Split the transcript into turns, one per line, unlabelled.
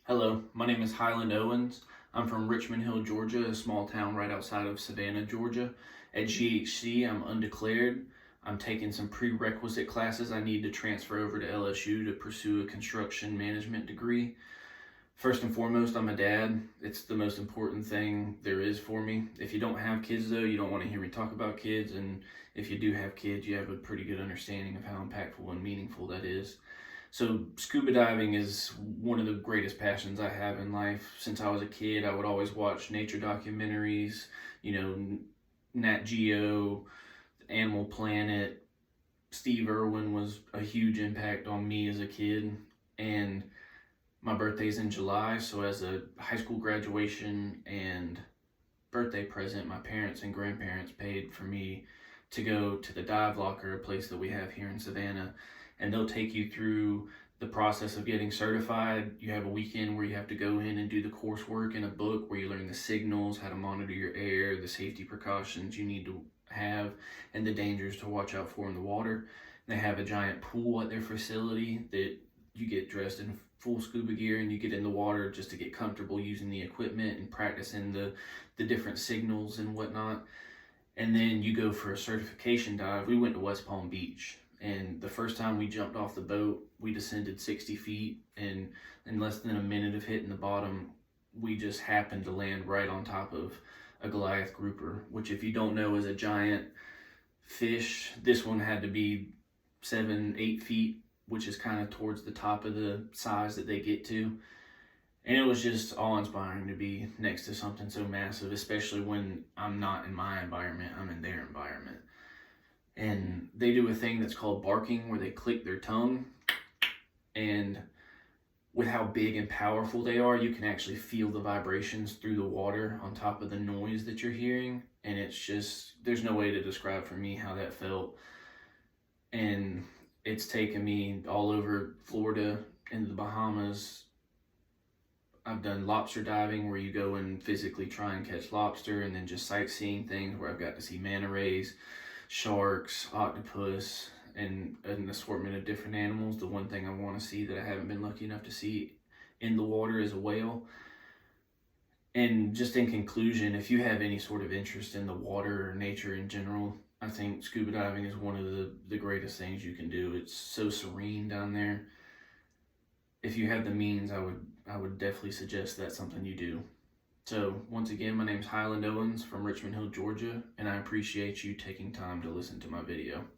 Hello, my name is Hyland Owens. I'm from Richmond Hill, Georgia, a small town right outside of Savannah, Georgia. At GHC, I'm undeclared. I'm taking some prerequisite classes I need to transfer over to LSU to pursue a construction management degree. First and foremost, I'm a dad. It's the most important thing there is for me. If you don't have kids, though, you don't want to hear me talk about kids. And if you do have kids, you have a pretty good understanding of how impactful and meaningful that is. So, scuba diving is one of the greatest passions I have in life. Since I was a kid, I would always watch nature documentaries, Nat Geo, Animal Planet. Steve Irwin was a huge impact on me as a kid. And my birthday's in July, so as a high school graduation and birthday present, my parents and grandparents paid for me to go to the dive locker, a place that we have here in Savannah, and they'll take you through the process of getting certified. You have a weekend where you have to go in and do the coursework in a book where you learn the signals, how to monitor your air, the safety precautions you need to have, and the dangers to watch out for in the water. They have a giant pool at their facility that you get dressed in full scuba gear and you get in the water just to get comfortable using the equipment and practicing the different signals and whatnot. And then you go for a certification dive. We went to West Palm Beach, and the first time we jumped off the boat, we descended 60 feet, and in less than a minute of hitting the bottom, we just happened to land right on top of a Goliath grouper, which, if you don't know, is a giant fish. This one had to be 7-8 feet, which is kind of towards the top of the size that they get to. And it was just awe-inspiring to be next to something so massive, especially when I'm not in my environment, I'm in their environment. And they do a thing that's called barking, where they click their tongue. And with how big and powerful they are, you can actually feel the vibrations through the water on top of the noise that you're hearing. And it's just, there's no way to describe for me how that felt. And it's taken me all over Florida, into the Bahamas. I've done lobster diving, where you go and physically try and catch lobster, and then just sightseeing things where I've got to see manta rays, sharks, octopus, and an assortment of different animals. The one thing I want to see that I haven't been lucky enough to see in the water is a whale. And just in conclusion, if you have any sort of interest in the water or nature in general, I think scuba diving is one of the greatest things you can do. It's so serene down there. If you have the means, I would definitely suggest that's something you do. So, once again, my name's Hyland Owens from Richmond Hill, Georgia, and I appreciate you taking time to listen to my video.